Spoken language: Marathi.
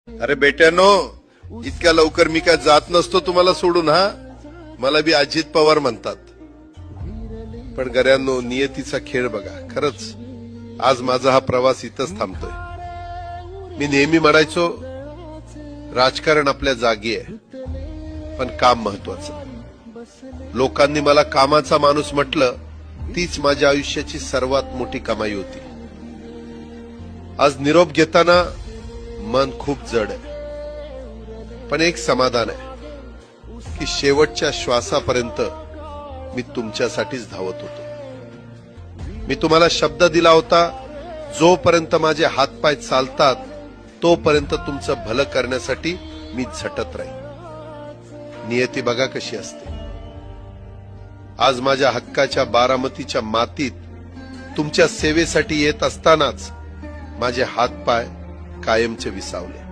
अरे बेट्यानो, इतक्या लवकर मी काय जात नसतो तुम्हाला सोडून. हा, मला बी अजित पवार म्हणतात. पण गऱ्यांनो, नियतीचा खेळ बघा. खरंच आज माझा हा प्रवास इथंच थांबतोय. मी नेहमी म्हणायचो राजकारण आपल्या जागी आहे, पण काम महत्वाचं. लोकांनी मला कामाचा माणूस म्हटलं, तीच माझ्या आयुष्याची सर्वात मोठी कमाई होती. आज निरोप घेताना मन खूप जड आहे, पण एक समाधान आहे की शेवटच्या श्वासापर्यंत मी तुमच्यासाठीच धावत होतो. मी तुम्हाला शब्द दिला होता, जोपर्यंत माझे हातपाय चालतात तोपर्यंत तुमचं भलं करण्यासाठी मी झटत राहील. नियती बघा कशी असते. आज माझ्या हक्काच्या बारामतीच्या मातीत तुमच्या सेवेसाठी येत असतानाच माझे हातपाय कायमचे विसावले.